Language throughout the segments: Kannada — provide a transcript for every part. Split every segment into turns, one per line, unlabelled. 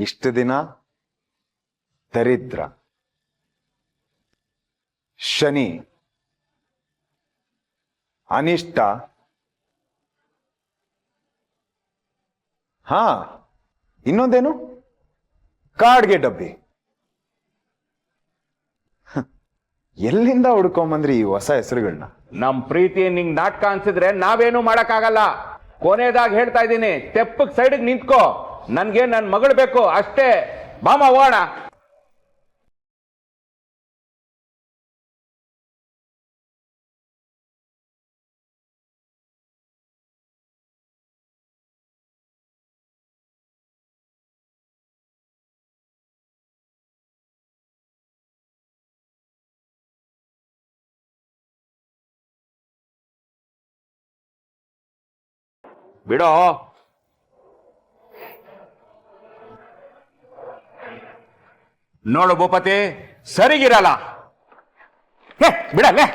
ಇಷ್ಟು ದಿನ ದರಿದ್ರ, ಶನಿ, ಅನಿಷ್ಟ, ಹಾ ಇನ್ನೊಂದೇನು ಕಾಡ್ಗೆ ಡಬ್ಬಿ. ಎಲ್ಲಿಂದ ಹುಡ್ಕೊಂಬಂದ್ರಿ ಈ ಹೊಸ ಹೆಸರುಗಳನ್ನ?
ನಮ್ ಪ್ರೀತಿ ನಿಂಗ್ ನಾಟಕ ಅನ್ಸಿದ್ರೆ ನಾವೇನು ಮಾಡಕ್ಕಾಗಲ್ಲ. ಕೊನೆಯದಾಗಿ ಹೇಳ್ತಾ ಇದ್ದೀನಿ, ತೆಪ್ಪಕ್ ಸೈಡ್ಗೆ ನಿಂತ್ಕೋ. ನನ್ಗೆ ನನ್ ಮಗಳು ಬೇಕು ಅಷ್ಟೇ. ಬಾಮ ಹೋಗೋಣ. ಬಿಡೋ. ನೋಡು ಭೂಪತಿ, ಸರಿಗಿರಲ್ಲ. ಬಿಡಲ್ಲೇ.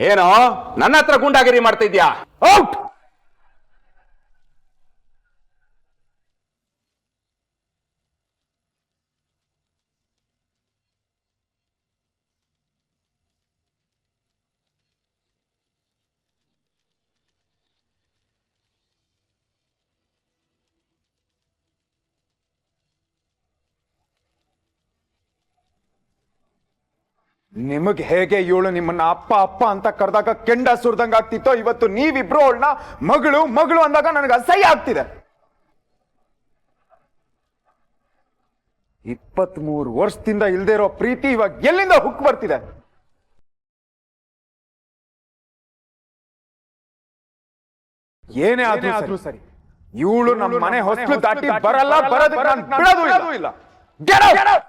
ಏನೋ ನನ್ನ ಹತ್ರ ಗುಂಡಾಗಿರಿ ಮಾಡ್ತಾ ಇದ್ಯಾ? ಔಟ್.
ನಿಮಗ್ ಹೇಗೆ ಇವಳು ನಿಮ್ಮನ್ನ ಅಪ್ಪ ಅಪ್ಪ ಅಂತ ಕರೆದಾಗ ಕೆಂಡ ಸುರ್ದಂಗ ಆಗ್ತಿತ್ತೋ, ಇವತ್ತು ನೀವಿಬ್ರು ಅವಳನ್ನ ಮಗಳು ಮಗಳು ಅಂದಾಗ ನನಗೆ ಅಸಹ್ಯ ಆಗ್ತಿದೆ. 23 ವರ್ಷದಿಂದ ಇಲ್ದೇ ಇರೋ ಪ್ರೀತಿ ಇವಾಗ ಎಲ್ಲಿಂದ ಹುಕ್ ಬರ್ತಿದೆ? ಏನೇ ಆದ್ರೂ ಸರಿ, ಇವಳು ನಮ್ಮ ಮನೆ ಹೊಸಲು ದಾಟಿ ಬರಲ್ಲ, ಬರೋದಕ್ಕೆ ನಾನು ಬಿಡೋದು ಇಲ್ಲ. Get out!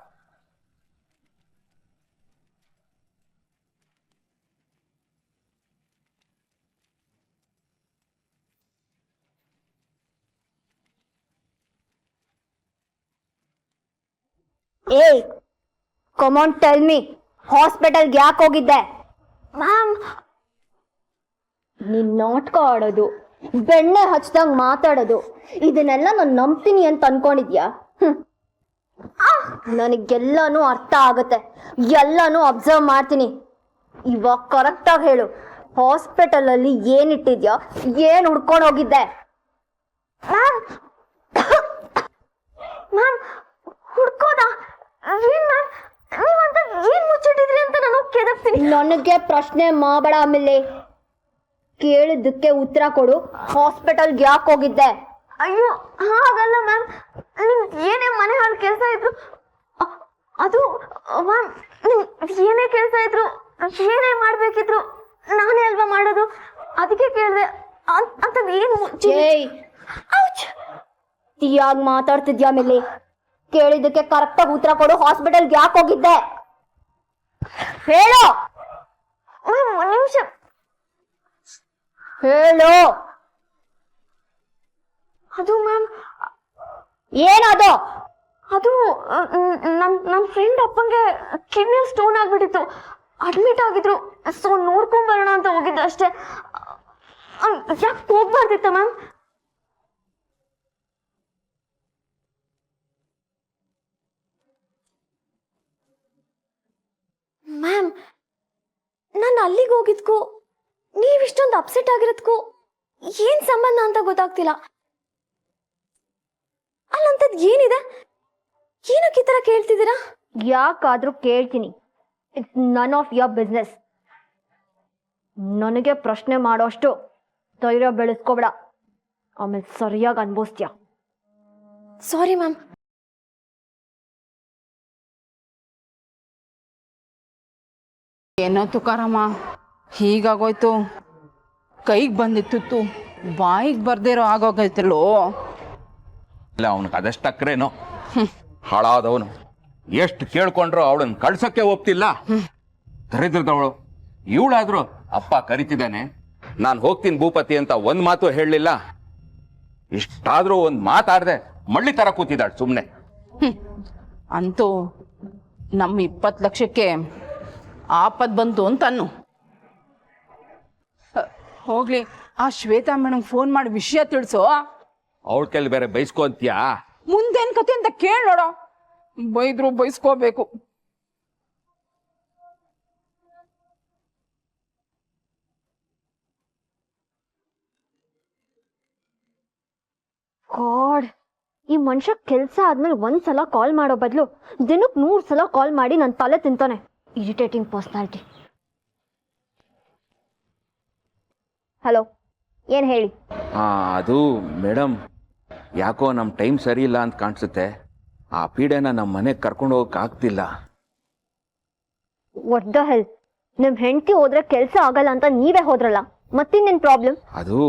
ಏಯ್, ಕಮ್ ಆನ್ ಟೆಲ್ ಮಿ, ಹಾಸ್ಪಿಟಲ್ಗೆ ಯಾಕೆ ಹೋಗಿದ್ದೆ? ಮ್ಯಾಮ್, ನೀನ್ ನಾಟಕ ಆಡೋದು, ಬೆಣ್ಣೆ ಹಚ್ದಂಗ್ ಮಾತಾಡೋದು, ಇದನ್ನೆಲ್ಲ ನಾನು ನಂಬ್ತೀನಿ ಅಂತ ಅನ್ಕೊಂಡಿದ್ಯಾ? ನನಗೆಲ್ಲಾನು ಅರ್ಥ ಆಗುತ್ತೆ, ಎಲ್ಲಾನು ಅಬ್ಸರ್ವ್ ಮಾಡ್ತೀನಿ. ಇವಾಗ ಕರೆಕ್ಟಾಗಿ ಹೇಳು, ಹಾಸ್ಪಿಟಲ್ ಅಲ್ಲಿ ಏನಿಟ್ಟಿದ್ಯಾ, ಏನ್ ಹುಡ್ಕೊಂಡು ಹೋಗಿದ್ದೆ? ಮ್ಯಾಮ್ ಮ್ಯಾಮ್, ಹುಡ್ಕೋದ? ಏನ್ ಮುಚ್ಚಿಟ್ಟಿದ್ರಿ ಅಂತ ನಾನು ಕೆದಕ್ತೀನಿ. ನನಗೆ ಪ್ರಶ್ನೆ ಮಾಡಬೇಡ. ಆಮೇಲೆ ಕೇಳಿದ್ದಕ್ಕೆ ಉತ್ತರ ಕೊಡು. ಹಾಸ್ಪಿಟಲ್ಗೆ ಯಾಕೆ ಹೋಗಿದ್ದೆ? ಅಯ್ಯೋ ಹಾಗಲ್ಲ ಮ್ಯಾಮ್, ಏನೇ ಮನೆ ಹಾಳು ಕೆಲಸ ಇದ್ರು, ಅದು ಮ್ಯಾಮ್ ಏನೇ ಕೆಲಸ ಇದ್ರು, ಏನೇ ಮಾಡ್ಬೇಕಿದ್ರು ನಾನೇ ಅಲ್ವಾ ಮಾಡೋದು, ಅದಕ್ಕೆ ಕೇಳಿದೆ. ಅಂತದ್ ಏನ್ ಯಾಕೆ ಮಾತಾಡ್ತಿದ್ಯಾ? ಆಮೇಲೆ ಕೇಳಿದ್ದಕ್ಕೆ ಕರೆಕ್ಟಾಗಿ ಉತ್ತರ ಕೊಡು. ಹಾಸ್ಪಿಟಲ್ಗೆ ಯಾಕೆ ಹೋಗಿದ್ದೆ ಹೇಳು. ಒಂದು ನಿಮಿಷ ಹೇಳು. ಅದು ಮ್ಯಾಮ್, ಏನದು? ಅದು ನನ್ನ ಫ್ರೆಂಡ್ ಅಪ್ಪಂಗೆ ಕಿಡ್ನಿ ಸ್ಟೋನ್ ಆಗ್ಬಿಟ್ಟಿತ್ತು, ಅಡ್ಮಿಟ್ ಆಗಿದ್ರು. ಸೊ ನೋಡ್ಕೊಂಡ್ ಬರೋಣ ಅಂತ ಹೋಗಿದ್ದೆ ಅಷ್ಟೇ. ಯಾಕೆ ಹೋಗ್ಬಾರ್ದಿತ್ತ ಮ್ಯಾಮ್? ಮ್ಯಾಮ್, ನಾನು ಅಲ್ಲಿಗೆ ಹೋಗಿದ್ಕು ನೀವಿಷ್ಟೊಂದು ಅಪ್ಸೆಟ್ ಆಗಿರೋದಕ್ಕೂ ಏನ್ ಸಂಬಂಧ ಅಂತ ಗೊತ್ತಾಗ್ತಿಲ್ಲ. ಅಲ್ಲಂತದ್ ಏನಿದೆ? ಏನಕ್ಕೆ ಈ ತರ ಕೇಳ್ತಿದ್ದೀರಾ? ಯಾಕಾದ್ರೂ ಕೇಳ್ತೀನಿ. It's none of your business. ನನಗೆ ಪ್ರಶ್ನೆ ಮಾಡೋಷ್ಟು ಧೈರ್ಯ ಬೆಳೆಸ್ಕೋಬೇಡ, ಆಮೇಲೆ ಸರಿಯಾಗಿ ಅನ್ಭವಿಸ್ತೀಯ. Sorry ma'am.
ಏನೋ ತುಕಾರಮ್ಮ, ಹೀಗಾಗೋಯ್ತು. ಕೈಗೆ ಬಂದಿತ್ತು, ಬಾಯಿಗೆ ಬರ್ದಿರೋ ಆಗೋಗೈತಲ್ಲೋ.
ಇಲ್ಲ, ಅವನಿಗೆ ಅದಷ್ಟು ಅಕ್ರೇನೋ, ಹಾಳಾದವನು. ಎಷ್ಟು ಕೇಳ್ಕೊಂಡ್ರು ಅವಳನ್ನ ಕಳ್ಸಕ್ಕೆ ಒಪ್ತಿಲ್ಲ. ದರಿದ್ರದವಳು ಇವಳಾದ್ರೂ ಅಪ್ಪ ಕರಿತಿದ್ದಾನೆ, ನಾನು ಹೋಗ್ತೀನಿ ಭೂಪತಿ ಅಂತ ಒಂದ್ ಮಾತು ಹೇಳಲಿಲ್ಲ. ಇಷ್ಟಾದ್ರೂ ಒಂದ್ ಮಾತಾಡ್ದೆ ಮಳ್ಳಿ ತರ ಕೂತಿದ್ದಾಳೆ ಸುಮ್ನೆ.
ಅಂತೂ ನಮ್ಮ 20 ಲಕ್ಷಕ್ಕೆ ಆಪತ್ ಬಂತು ಅಂತನ್ನು. ಹೋಗ್ಲಿ, ಆ ಶ್ವೇತಾ ಮೇಡಮ್ ಫೋನ್ ಮಾಡಿ ವಿಷಯ ತಿಳಿಸೋ.
ಅವಳ ಕೈಲಿ ಬೇರೆ ಬೈಸ್ಕೊಂತೀಯಾ?
ಮುಂದೇನ್ ಕತೆ ಅಂತ ಕೇಳಿ ನೋಡೋ. ಬೈದ್ರು ಬೈಸ್ಕೋಬೇಕು.
ಗಾಡ್, ಈ ಮನುಷ್ಯ ಕೆಲ್ಸ ಆದ್ಮೇಲೆ ಒಂದ್ಸಲ ಕಾಲ್ ಮಾಡೋ ಬದಲು ದಿನಕ್ಕೆ 100 ಸಲ ಕಾಲ್ ಮಾಡಿ ನನ್ನ ತಲೆ ತಿಂತಾನೆ. Irritating personality. ಹಲೋ, ಏನ್ ಹೇಳಿ?
ಅದು ಮೇಡಮ್, ಯಾಕೋ ನಮ್ಮ ಟೈಮ್ ಸರಿ ಇಲ್ಲ ಅಂತ ಕಾಣಿಸುತ್ತೆ. ಆ ಪೀಡೆನ ನಮ್ಮ ಮನೆಗೆ ಕರ್ಕೊಂಡು ಹೋಗಕ್ ಆಗ್ತಿಲ್ಲ.
What the hell? ನಿಮ್ ಹೆಂಡತಿ ಹೋದ್ರೆ ಕೆಲ್ಸ ಆಗಲ್ಲ ಅಂತ ನೀವೇ ಹೋದ್ರಲ್ಲ, ಮತ್ತಿನ್ನೇನ್ ಪ್ರಾಬ್ಲಮ್?
ಅದು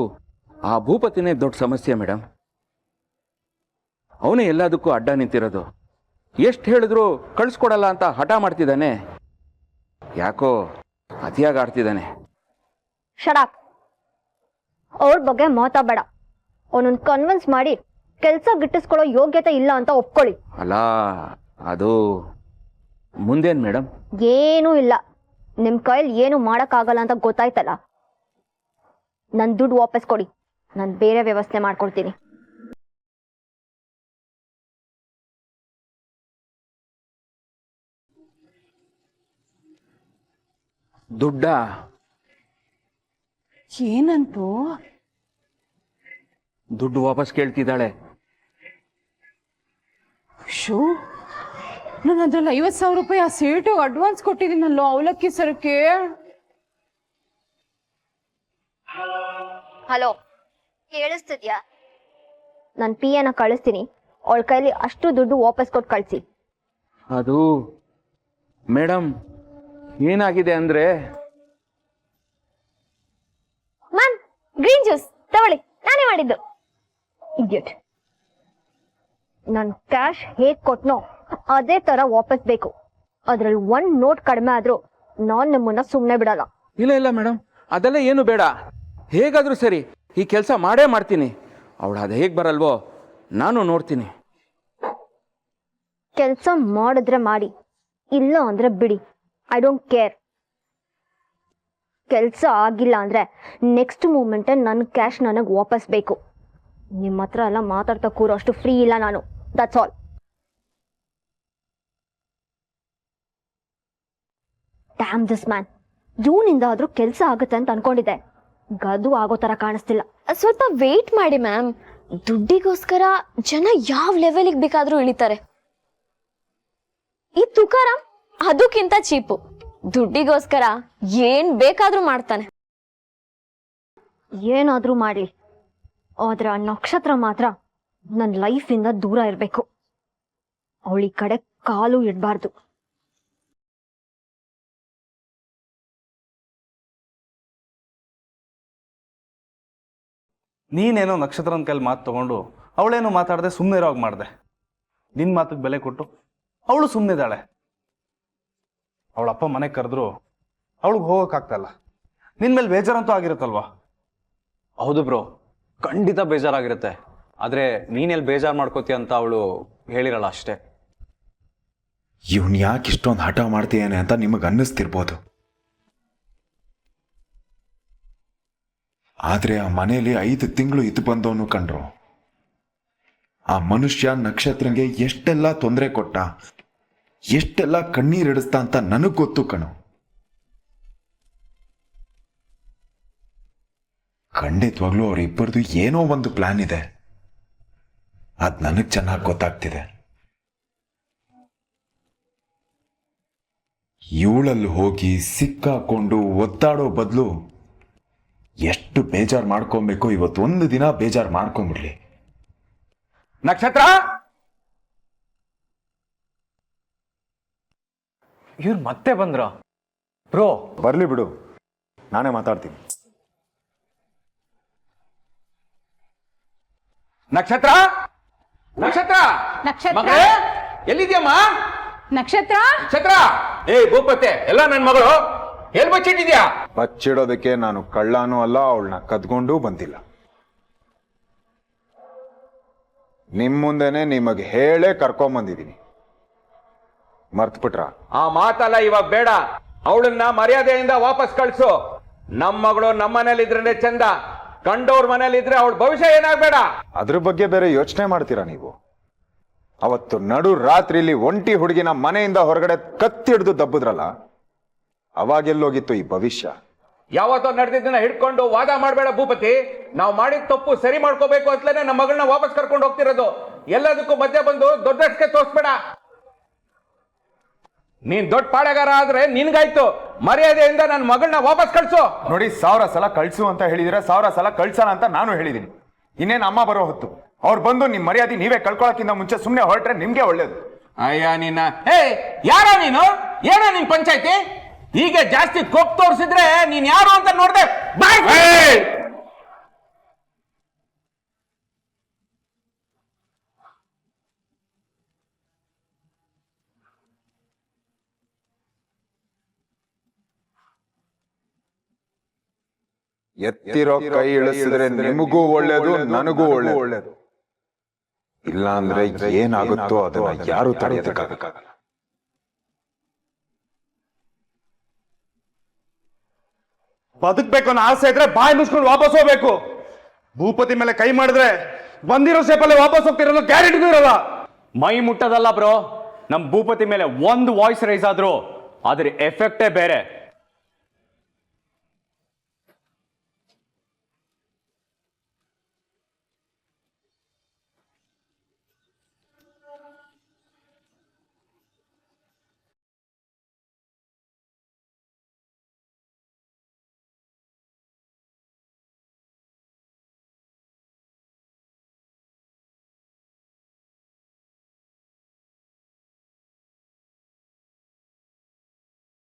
ಆ ಭೂಪತಿನೇ ದೊಡ್ಡ ಸಮಸ್ಯೆ ಮೇಡಮ್. ಅವನೇ ಎಲ್ಲದಕ್ಕೂ ಅಡ್ಡ ನಿಂತಿರೋದು. ಎಷ್ಟು ಹೇಳಿದ್ರು ಕಳಿಸ್ಕೊಡಲ್ಲ ಅಂತ ಹಠ ಮಾಡ್ತಿದ್ದಾನೆ. ಯಾಕೋ ಅತಿಯಾಗಿ ಆಡ್ತಿದ್ದಾನೆ.
ಶಡಾಪ್. ಅವ್ರ ಬಗ್ಗೆ ಮಾತಾಡಬೇಡ. ಅವನನ್ನ ಕನ್ವಿನ್ಸ್ ಮಾಡಿ ಕೆಲ್ಸ ಗಿಟ್ಟಿಸ್ಕೊಳ್ಳೋ ಯೋಗ್ಯತೆ ಇಲ್ಲ ಅಂತ ಒಪ್ಕೊಳ್ಳಿ.
ಅಲ್ಲ, ಅದು ಮುಂದೇನ್ ಮೇಡಮ್?
ಏನೂ ಇಲ್ಲ. ನಿಮ್ ಕೈಲಿ ಏನು ಮಾಡಕ್ಕಾಗಲ್ಲ ಅಂತ ಗೊತ್ತಾಯ್ತಲ್ಲ. ನನ್ ದುಡ್ಡು ವಾಪಸ್ ಕೊಡಿ, ನಾನು ಬೇರೆ ವ್ಯವಸ್ಥೆ ಮಾಡ್ಕೊಡ್ತೀನಿ.
ದುಡ್ಡ?
ಏನಂತೂ?
ದುಡ್ಡು ವಾಪಸ್ ಕೇಳ್ತಿದ್ದಾಳೆ.
ಶೋ, ನಾನು ಅದ್ರಲ್ಲಿ 50,000 ರೂಪಾಯಿ ಆ ಸೇಟು ಅಡ್ವಾನ್ಸ್ ಕೊಟ್ಟಿದ್ದೀನಲ್ಲೋ ಅವಲಕ್ಕಿ ಸರಕ್ಕೆ.
ಹಲೋ, ಕೇಳಿಸ್ತಿದ್ಯಾ? ನಾನು ಪಿಯನ ಕಳಿಸ್ತೀನಿ, ಅವಳ ಕೈಲಿ ಅಷ್ಟು ದುಡ್ಡು ವಾಪಸ್ ಕೊಟ್ಟು ಕಳಿಸಿ.
ಅದು ಮೇಡಮ್, ಏನಾಗಿದೆ ಅಂದ್ರೆ,
ಮ್ಯಾಮ್, ಗ್ರೀನ್ ಜ್ಯೂಸ್ ತಗೊಳ್ಳಿ, ನಾನೇ ಮಾಡಿದ್ದು. ಇಡಿಯಟ್. ನಾನು ಕ್ಯಾಶ್ ಹೇಗ್ ಕೊಟ್ನೋ ಅದೇ ತರ ವಾಪಸ್ ಬೇಕು. ಅದ್ರಲ್ಲಿ 1 ನೋಟ್ ಕಡಿಮೆ ಆದ್ರೂ ನಾನ್ ನಿಮ್ಮನ್ನ ಸುಮ್ಮನೆ ಬಿಡಲ್ಲ.
ಇಲ್ಲ ಇಲ್ಲ ಮೇಡಮ್, ಅದೆಲ್ಲ ಏನು ಬೇಡ. ಹೇಗಾದ್ರೂ ಸರಿ ಈ ಕೆಲಸ ಮಾಡೇ ಮಾಡ್ತೀನಿ. ಅವಳು ಅದು ಹೇಗೆ ಬರಲ್ವೋ ನಾನು ನೋಡ್ತೀನಿ.
ಕೆಲಸ ಮಾಡಿದ್ರೆ ಮಾಡಿ, ಇಲ್ಲ ಅಂದ್ರೆ ಬಿಡಿ. I don't care. ಕೆಲಸ ಆಗಿಲ್ಲ ಅಂದ್ರೆ ನೆಕ್ಸ್ಟ್ ಮೂಮೆಂಟೇ ನನ್ನ ಕ್ಯಾಶ್ ನನಗೆ ವಾಪಸ್ ಬೇಕು. ನಿಮ್ಮ ಹತ್ರ ಎಲ್ಲ ಮಾತಾಡ್ತಾ ಕೂರೋ ಅಷ್ಟು ಫ್ರೀ ಇಲ್ಲ ನಾನು. That's all. Damn this man. ಇವನಿಂದ ಆದ್ರೂ ಕೆಲಸ ಆಗುತ್ತೆ ಅಂತ ಅನ್ಕೊಂಡಿದ್ದೆ. ಗದು ಆಗೋ ತರ ಕಾಣಿಸ್ತಿಲ್ಲ.
ಸ್ವಲ್ಪ ವೇಟ್ ಮಾಡಿ ಮ್ಯಾಮ್. ದುಡ್ಡಿಗೋಸ್ಕರ ಜನ ಯಾವ ಲೆವೆಲಿಗೆ ಬೇಕಾದ್ರೂ ಇಳಿತಾರೆ. ಈ ತುಕಾರಾಮ್ ಅದಕ್ಕಿಂತ ಚೀಪು. ದುಡ್ಡಿಗೋಸ್ಕರ ಏನ್ ಬೇಕಾದ್ರೂ ಮಾಡ್ತಾನೆ.
ಏನಾದ್ರೂ ಮಾಡಿ, ಆದ್ರೆ ಆ ನಕ್ಷತ್ರ ಮಾತ್ರ ನನ್ನ ಲೈಫಿಂದ ದೂರ ಇರಬೇಕು. ಅವಳಿ ಕಡೆ ಕಾಲು ಇಡಬಾರ್ದು.
ನೀನೇನೋ ನಕ್ಷತ್ರನ ಕೈಲಿ ಮಾತು ತಗೊಂಡು ಅವಳೇನೋ ಮಾತಾಡದೆ ಸುಮ್ಮನೆ ಇರೋ ಹಾಗೆ ಮಾಡಿದೆ. ನಿನ್ನ ಮಾತಿಗೆ ಬೆಲೆ ಕೊಟ್ಟು ಅವಳು ಸುಮ್ಮನಿದ್ದಾಳೆ. ಅವಳಪ್ಪ ಮನೆಗೆ ಕರೆದ್ರು ಅವಳಿಗೆ ಹೋಗೋಕ್ಕಾಗ್ತಾಯಿಲ್ಲ. ನಿನ್ನ ಮೇಲೆ ಬೇಜಾರಂತೂ ಆಗಿರುತ್ತಲ್ವಾ?
ಹೌದು ಬ್ರೋ, ಖಂಡಿತ ಬೇಜಾರಾಗಿರುತ್ತೆ. ಆದರೆ ನೀನೆಲ್ಲಿ ಬೇಜಾರು ಮಾಡ್ಕೋತೀಯ ಅಂತ ಅವಳು ಹೇಳಿರಲ್ಲ ಅಷ್ಟೇ.
ಇವನ್ ಯಾಕೆ ಇಷ್ಟೊಂದು ಹಠ ಮಾಡ್ತೀಯಾನೆ ಅಂತ ನಿಮಗೆ ಅನ್ನಿಸ್ತಿರ್ಬೋದು. ಆದ್ರೆ ಆ ಮನೇಲಿ 5 ತಿಂಗಳು ಇದ್ದು ಬಂದವನು ಕಂಡ್ರು. ಆ ಮನುಷ್ಯ ನಕ್ಷತ್ರಂಗೆ ಎಷ್ಟೆಲ್ಲ ತೊಂದರೆ ಕೊಟ್ಟ, ಎಷ್ಟೆಲ್ಲ ಕಣ್ಣೀರಿಡಿಸ್ತಾ ಅಂತ ನನಗ್ ಗೊತ್ತು ಕಣು. ಖಂಡಿತವಾಗ್ಲೂ ಅವರಿಬ್ಬರದು ಏನೋ ಒಂದು ಪ್ಲಾನ್ ಇದೆ. ಅದ್ ನನಗ್ ಚೆನ್ನಾಗಿ ಗೊತ್ತಾಗ್ತಿದೆ. ಇವಳಲ್ಲಿ ಹೋಗಿ ಸಿಕ್ಕಾಕೊಂಡು ಒದ್ದಾಡೋ ಬದಲು ಎಷ್ಟು ಬೇಜಾರು ಮಾಡ್ಕೊಬೇಕು, ಇವತ್ತೊಂದು ದಿನ ಬೇಜಾರು ಮಾಡ್ಕೊಂಡ್ಬಿಡ್ಲಿ.
ನಕ್ಷತ್ರ,
ಇವ್ರು ಮತ್ತೆ ಬಂದ್ರ? ಬ್ರೋ
ಬರ್ಲಿ ಬಿಡು, ನಾನೇ ಮಾತಾಡ್ತೀನಿ.
ನಕ್ಷತ್ರ, ನಕ್ಷತ್ರ,
ನಕ್ಷತ್ರ?
ಮಗಳೇ, ಎಲ್ಲಿದ್ಯಮ್ಮ?
ನಕ್ಷತ್ರ
ಛತ್ರ ಏ ಭೂಪತಿ ಎಲ್ಲ ನನ್ ಮಗಳು ಎಲ್ ಬಚ್ಚಿಟ್ಟಿದ್ಯಾ?
ಬಚ್ಚಿಡೋದಕ್ಕೆ ನಾನು ಕಳ್ಳನೂ ಅಲ್ಲ, ಅವಳನ್ನ ಕದ್ಕೊಂಡೂ ಬಂದಿಲ್ಲ. ನಿಮ್ ಮುಂದೆನೆ ನಿಮಗೆ ಹೇಳೇ ಕರ್ಕೊಂಬಂದಿದ್ದೀನಿ. ಮರ್ತ್ಬಿಟ್ರ?
ಆ ಮಾತಲ್ಲ ಇವಾಗ ಬೇಡ. ಅವಳನ್ನ ಮರ್ಯಾದೆಯಿಂದ ವಾಪಸ್ ಕಳ್ಸು. ನಮ್ ಮಗಳು ನಮ್ಮ ಮನೇಲಿ ಇದ್ರೆ ಚಂದ, ಕಂಡವ್ರ ಮನೇಲಿ ಇದ್ರೆ ಅವಳ ಭವಿಷ್ಯ ಏನಾಗ್ಬೇಡ.
ಅದ್ರ ಬಗ್ಗೆ ಬೇರೆ ಯೋಚನೆ ಮಾಡ್ತೀರಾ ನೀವು? ಅವತ್ತು ನಡು ರಾತ್ರಿಲಿ ಒಂಟಿ ಹುಡುಗಿನ ಮನೆಯಿಂದ ಹೊರಗಡೆ ಕತ್ತಿ ಹಿಡಿದು ದಬ್ಬದ್ರಲ್ಲ, ಅವಾಗೆಲ್ಲೋಗಿತ್ತು ಈ ಭವಿಷ್ಯ?
ಯಾವತ್ತೋ ನಡೆದಿದ್ದನ್ನ ಹಿಡ್ಕೊಂಡು ವಾದ ಮಾಡಬೇಡ ಭೂಪತಿ. ನಾವು ಮಾಡಿದ ತಪ್ಪು ಸರಿ ಮಾಡ್ಕೋಬೇಕು ಅಂತಲೇ ನಮ್ಮ ಮಗಳನ್ನ ವಾಪಸ್ ಕರ್ಕೊಂಡು ಹೋಗ್ತಿರೋದು. ಎಲ್ಲದಕ್ಕೂ ಮಧ್ಯ ಬಂದು ದೊಡ್ಡಕ್ಕೆ ತೋರಿಸ್ಬೇಡ. ನೀನ್ ದೊಡ್ಡ ಪಾಳೆಗಾರ ಆದ್ರೆ ನಿನ್ಗಾಯ್ತು. ಮರ್ಯಾದೆಯಿಂದ ನನ್ನ ಮಗಳನ್ನ ವಾಪಸ್ ಕಳ್ಸು.
ನೋಡಿ, 1000 ಸಲ ಕಳ್ಸು ಅಂತ ಹೇಳಿದಿರ, 1000 ಸಲ ಕಳ್ಸೋಣ ಅಂತ ನಾನು ಹೇಳಿದೀನಿ. ಇನ್ನೇನು ಅಮ್ಮ ಬರೋ ಹೊತ್ತು. ಅವ್ರು ಬಂದು ನಿಮ್ ಮರ್ಯಾದೆ ನೀವೇ ಕಳ್ಕೊಳಕ್ಕಿಂತ ಮುಂಚೆ ಸುಮ್ಮನೆ ಹೊರಟ್ರೆ ನಿಮ್ಗೆ ಒಳ್ಳೇದು.
ಅಯ್ಯ ನಿನ್ನ ಯಾರ ನೀನು? ಏನೋ ನಿನ್ ಪಂಚಾಯ್ತಿ? ಈಗ ಜಾಸ್ತಿ ಕೊಪ್ ತೋರಿಸಿದ್ರೆ ನೀನ್ ಯಾರು ಅಂತ ನೋಡ್ದೆ.
ಎತ್ತಿರೋ ಕೈ ಇಳಿಸಿದ್ರೆ ನಿಮಗೂ ಒಳ್ಳೇದು, ನನಗೂ ಒಳ್ಳೇದು. ಇಲ್ಲ ಅಂದ್ರೆ ಏನಾಗುತ್ತೋ ಅದನ್ನ ಯಾರು ತಡೆಯೋದಕ್ಕಾಗಲ್ಲ.
ಬದುಕ್ಬೇಕು ಅನ್ನೋ ಆಸೆ ಇದ್ರೆ ಬಾಯಿ ಮುಚ್ಕೊಂಡು ವಾಪಸ್ ಹೋಗ್ಬೇಕು. ಭೂಪತಿ ಮೇಲೆ ಕೈ ಮಾಡಿದ್ರೆ ಬಂದಿರೋ ಶೇಪಲ್ಲೇ ವಾಪಸ್ ಹೋಗ್ತಿರೋ ಗ್ಯಾರಂಟಿಗೂ ಇರಲ್ಲ.
ಮೈ ಮುಟ್ಟದಲ್ಲ ಬ್ರೋ, ನಮ್ ಭೂಪತಿ ಮೇಲೆ ಒಂದು ವಾಯ್ಸ್ ರೈಸ್ ಆದ್ರೂ ಅದ್ರ ಎಫೆಕ್ಟೇ ಬೇರೆ.